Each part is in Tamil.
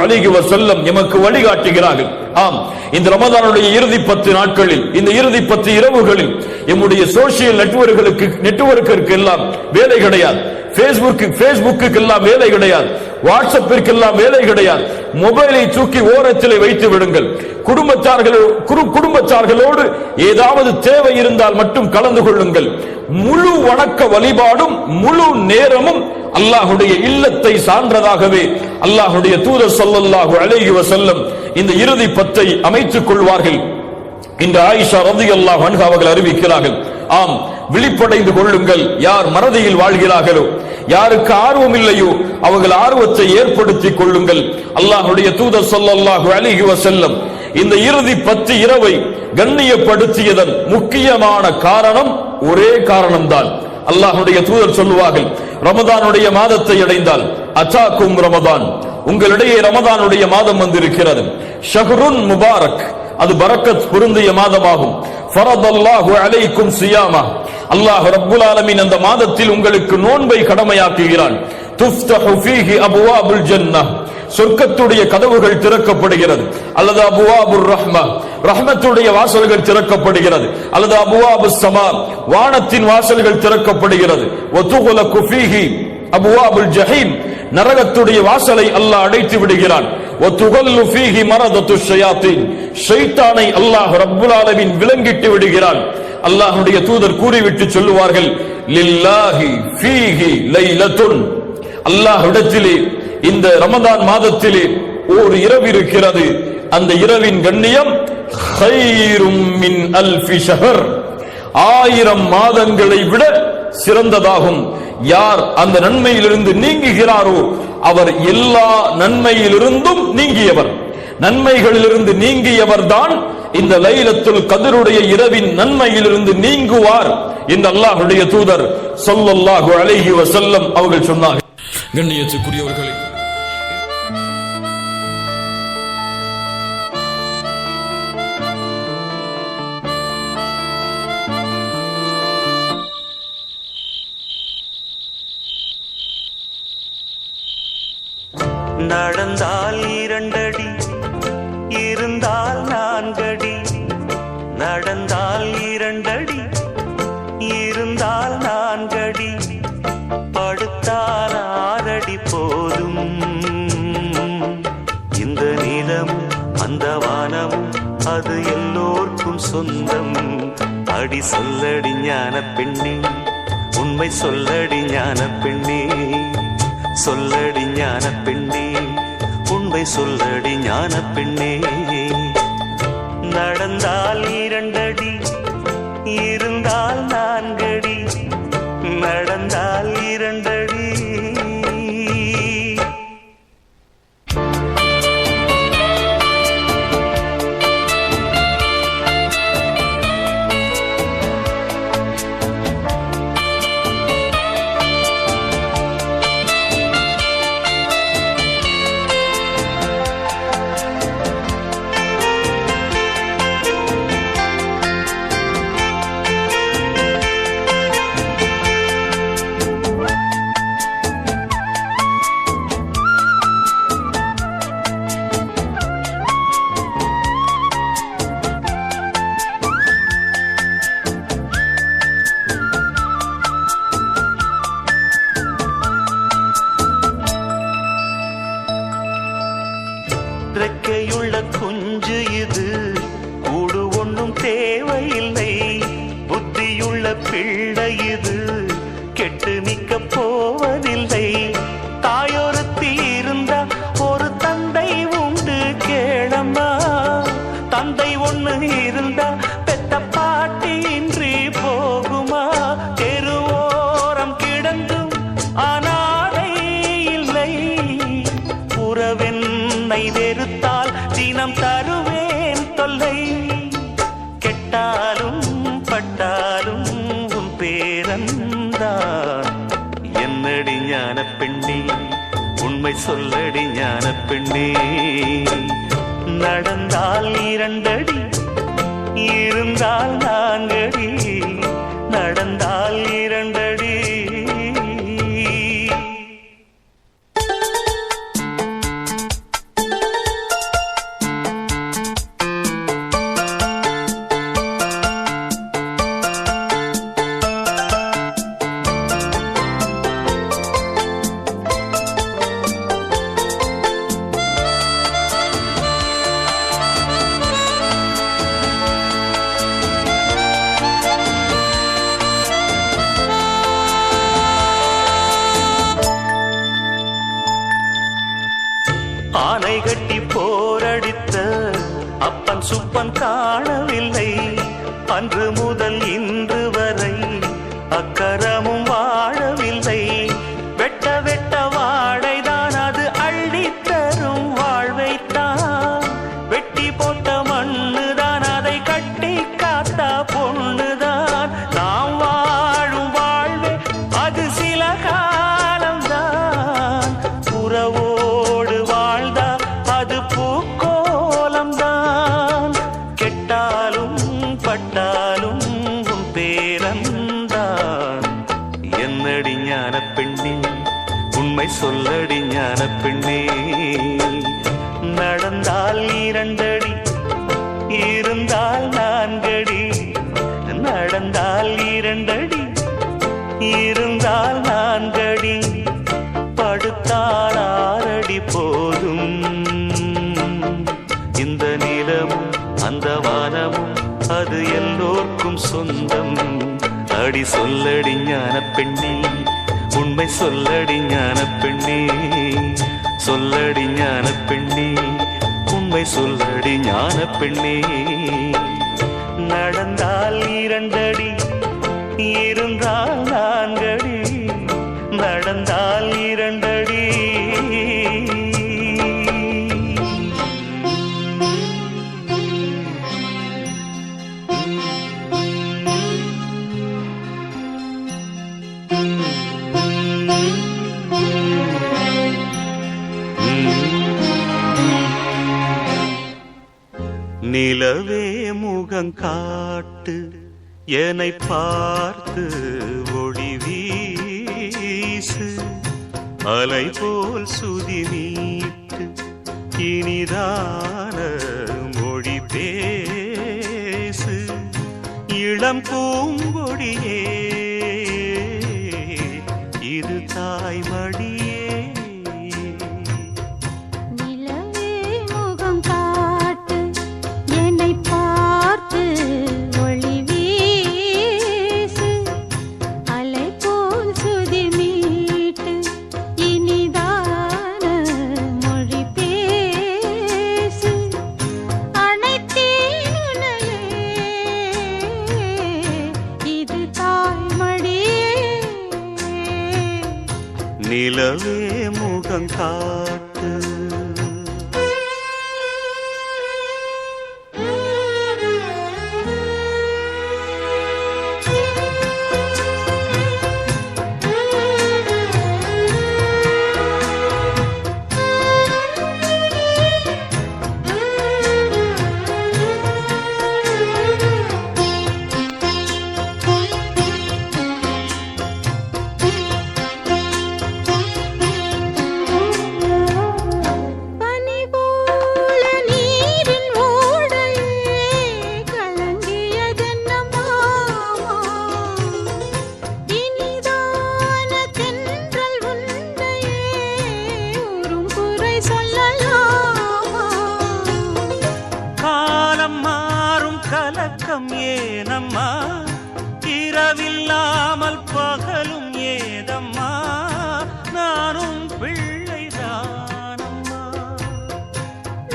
அலைஹி வஸல்லம் எமக்கு வழிகாட்டுகிறார்கள். ஆம், இந்த ரமதானுடைய இறுதி 10 நாட்களில், இந்த இறுதி 10 இரவுகளில் எம்முடைய சோசியல் நெட்வொர்க்கிற்கு எல்லாம் வேலை கிடையாது, பேஸ்புக்கு எல்லாம் வேலை கிடையாது, வாட்ஸ்அப்பிற்கு எல்லாம் வேலை கிடையாது. மொபைலை தூக்கி ஓரத்திலே வைத்து விடுங்கள். குடும்பத்தார்களோடு ஏதாவது தேவை இருந்தால் மட்டும் கலந்து கொள்ளுங்கள். முழு வணக்க வழிபாடும் முழு நேரமும் அல்லாஹ்வுடைய இல்லத்தை சார்ந்ததாகவே அல்லாஹ்வுடைய தூதர் ஸல்லல்லாஹு அலைஹி வஸல்லம் இந்த இறுதி 10ஐ அமைத்துக் கொள்வார்கள். இந்த ஆயிஷா ரலியல்லாஹு அன்ஹா அவர்கள் அறிவிக்கிறார்கள், ஆம், விழிப்படைந்து கொள்ளுங்கள். யார் மறதியில் வாழ்கிறார்களோ, யாருக்கு ஆர்வம் இல்லையோ அவர்கள் ஆர்வத்தை ஏற்படுத்திக் கொள்ளுங்கள். அல்லாஹ்வுடைய தூதர் ஸல்லல்லாஹு அலைஹி வஸல்லம் இந்த இறுதி 10 இரவை கண்ணியப்படுத்தியதன் முக்கியமான காரணம் ஒரே காரணம்தான். அல்லாஹ்வுடைய தூதர் சொல்லுவார்கள், ரமதானுடைய மாதத்தை அடைந்தால் அத்தாக்கும் ரமதான், உங்களிடையே ரமதானுடைய மாதம் வந்திருக்கிறது. ஷஹ்ருன் முபாரக், அது பரக்கத் பொருந்திய மாதமாகும். ஃபரதல்லாஹு அலைக்கும் சியாமா, அல்லாஹ் ரப்புல் ஆலமீன் அந்த மாதத்தில் உங்களுக்கு நோன்பை கடமையாக்குகிறான். துஃப்தஹு ஃபீஹி அப்வாபுல் ஜன்னah, சொர்க்கத்துடைய கதவுகள் திறக்கப்படுகிறது. அல்லது அபுவாபுர் ரஹ்மா, ரஹ்மத்துடைய வாசல்கள் திறக்கப்படுகிறது. அல்லது அபுவாபுஸ் ஸமா, வானத்தின் வாசல்கள் திறக்கப்படுகிறது. வதுகுலகு ஃபீஹி அபுவாபுல் ஜஹீம், நரகத்துடைய வாசலை அல்லாஹ் அடைத்து விடுகிறான். வதுகல்லு ஃபீஹி மரதத்துஷ் ஷயாத்தீன், ஷைத்தானை அல்லாஹ் ரப்புல் ஆலமீன் விலங்கிட்டு விடுகிறான். அல்லாஹ்வுடைய தூதர் கூறிவிட்டு சொல்லுவார்கள், லில்லாஹி ஃபீஹி லைலத்துன், அல்லாஹ்விடத்திலே இந்த ரமதான் மாதத்திலே ஒரு இரவு இருக்கிறது. அந்த இரவின் கண்ணியம் கைரும் மின் அல்ஃபி ஷஹர், 1000 மாதங்களை விட சிறந்ததாகும். யார் அந்த நன்மையிலிருந்து நீங்குகிறாரோ அவர் எல்லா நன்மையிலிருந்தும் நீங்கியவர். நன்மைகளிலிருந்து நீங்கியவர் தான் இந்த லைலத்துல் கத்ருடைய இரவின் நன்மையிலிருந்து நீங்குவார் என்று அல்லாஹ்வுடைய தூதர் ஸல்லல்லாஹு அலைஹி வஸல்லம் அவர்கள் சொன்னார்கள். கண்ணியத்துக்குரியவர்களே, நடந்தால் 2 அடி, இருந்தால் 4 அடி, நடந்தால் 2 அடி, இருந்தால் 4 அடி, படுத்தால் 6 அடி போதும். இந்த நிலமும் அந்த வானமும் அது எல்லோர்க்கும் சொந்தம். அடி சொல்லடி ஞான பெண்ணே, உண்மை சொல்லடி ஞான பெண்ணே, சொல்லடி ஞான பெண்ணே, உண்மை சொல்லடி ஞான பெண்ணே. நடந்தால் 2 அடி, இருந்தால் 4 அடி, நடந்தால் 2 அடி. ரெக்கையுள்ள குஞ்சு இது, கூடு ஒன்றும் தேவையில்லை. புத்தியுள்ள பிள்ளை இது, கெட்டு நிற்க போவதில்லை. தாயொருத்தி இருந்தா ஒரு தந்தை உண்டு கேளம்மா. தந்தை ஒண்ணு இருந்தா பெத்த பாட்டி இன்றி போகுமா? தெருவோரம் கிடந்தும் அனாதை இல்லை. உறவென்னை வெறுத்தால் தினம் தருவேன் தொல்லை. கெட்டாலும் பட்டாலும் உன் பேரந்தான். என்னடி ஞான பெண்ணே, உண்மை சொல்லடி ஞான பெண்ணே. நடந்தால் 2 அடி, இருந்தால் 4 அடி, நடந்தால் 2 அடி. ஆனை கட்டி போரடித்த அப்பன் சுப்பன் காணவில்லை. அன்று முதல் இன்று வரை அக்கரமும் வாழவில்லை. வெட்ட வெட்ட வாழைதான் அது அள்ளித்தரும் வாழ்வைத்தான். வெட்டி போட்ட மண்ணுதான் அதை கட்டி காத்தா பொண்ணுதான். நாம் வாழும் வாழ்வே அது சில காலம்தான். உறவோடு வாழ்ந்தா அது பூக்கோலம்தான். கெட்டாலும் பட்டாலும் உன் பேரன்தான். என்னடி ஞான பெண்ணே உண்மை சொல்லடி ஞான பெண்ணே. நடந்தால் 2 அடி இருந்தால் 4 அடி. நடந்தால் 2 அடி இருந்தால் 4 அடி. படுத்தால் 6 அடி போதும். இந்த நிலமும் அந்த வானமும் அது எல்லோர்க்கும் சொந்தம். அடி சொல்லடி ஞான பெண்ணே உண்மை சொல்லடி ஞான பெண்ணே. சொல்லடி ஞான பெண்ணே உண்மை சொல்லடி ஞான பெண்ணே. நடந்தால் 2 அடி இருந்தால் 4 அடி. நடந்தால் 2 அடி. நிலவே முகம் காட்டு என்னை பார்த்து ஒளி வீசு. அலை போல் சுதி நீட்டு இனிதான மொழி பேசு. இளம் பூங்கொடியே இது தாய்மடியே. நிலவே முகம் காட்டு. கலக்கம் ஏனம்மா இரவில்லாமல் பகலும் ஏதம்மா. நானும் பிள்ளைதானம்மா.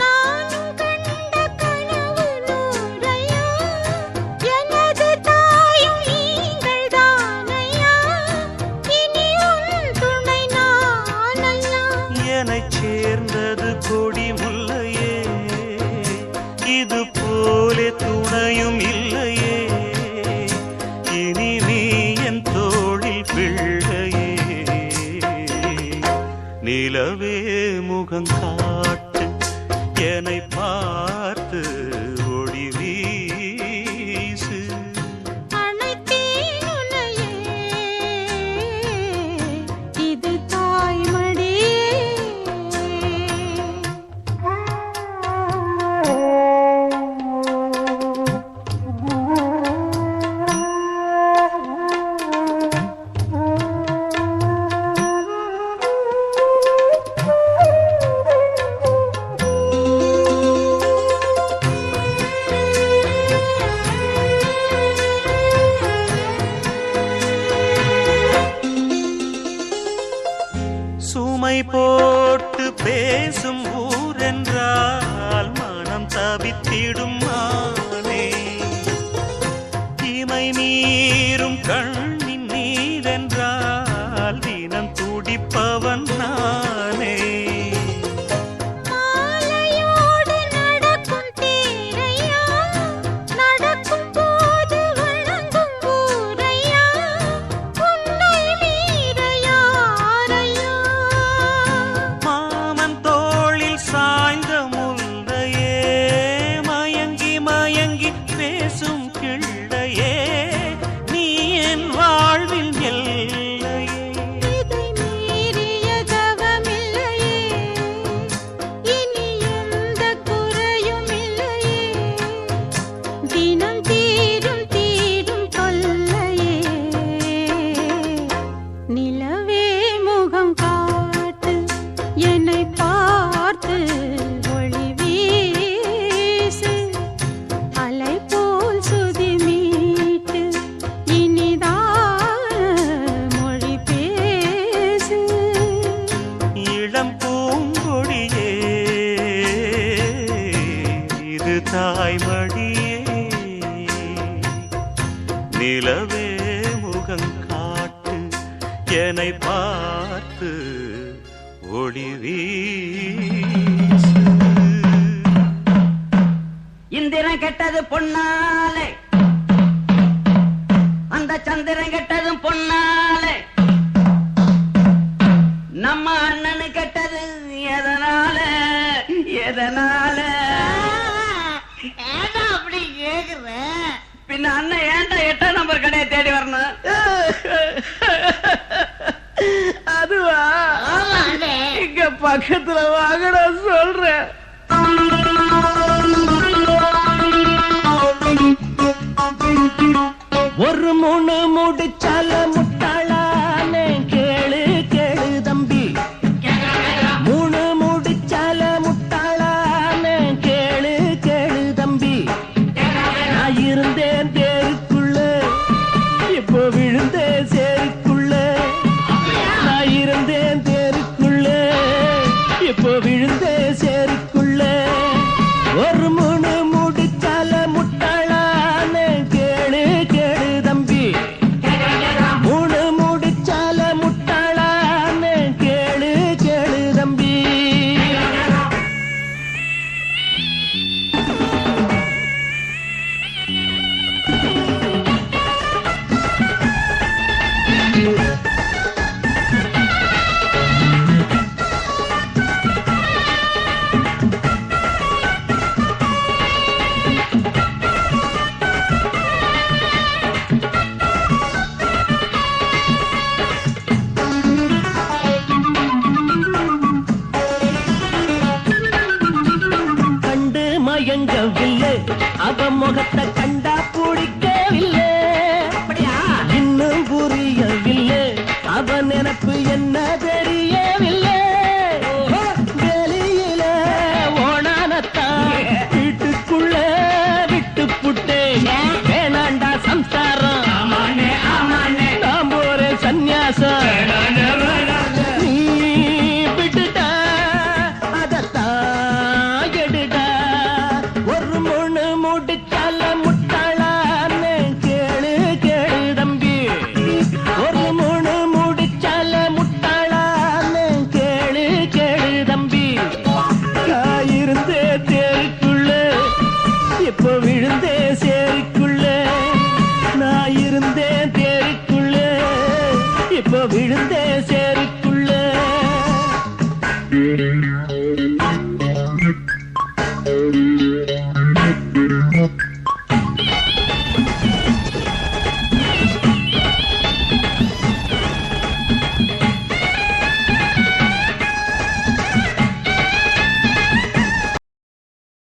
நானும் கண்ட கனவு நூறையா. எனது தாயும் நீங்கள் தானையா. இனி உன் துணை நானல்லா. என்னைச் சேர்ந்தது கொடி முல்லையே இது போலே துணையும் இல்லையே. இனி நீ என் தோளில் பிள்ளையே. நிலவே முகம் காட்டு என்னை பார்த்து ஒளி வீசு. அனைத்தேன் உன்னையே இது தாய்மடியே. தாய்மடியே நிலவே முகம் காட்டு என்னை பார்த்து ஒளி வீசு. இந்திரன் கெட்டது பொன்னாலே, அந்த சந்திரன் கெட்டதும் பொன்னாலே, நம்ம அண்ணனு கெட்டது எதனால எதனால அப்படி கேக்குற? பின்ன அண்ணன் ஏன்டா 8ஆம் நம்பர் கடையை தேடி வரணும்? அதுவா இங்க பக்கத்துல வாங்கடா சொல்றேன். ஒரு மூணு முடிச்சால முட்டாளானே கேளு கேளு தம்பி. மூணு முடிச்சால முட்டாளானே கேளு கேளு தம்பி. நான் இருந்தேன் தேருக்குள்ள, இப்போ விழுந்தேன் சேருக்குள்ள. நான் இருந்தேன் தேருக்குள்ள, இப்போ விழுந்தேன் சேருக்குள்ள. ஒரு மூணு முடிச்சால முட்டாளானே கேளு கேளு தம்பி. மூணு முடிச்சால முட்டாளானே கேளு கேளு தம்பி. கண்டு மயங்கவில்லை, அவ முகத்தை கண்டா பிடிக்கவில்லை. இன்னும் புரியவில்லை, அவ நினைப்பு என்னதே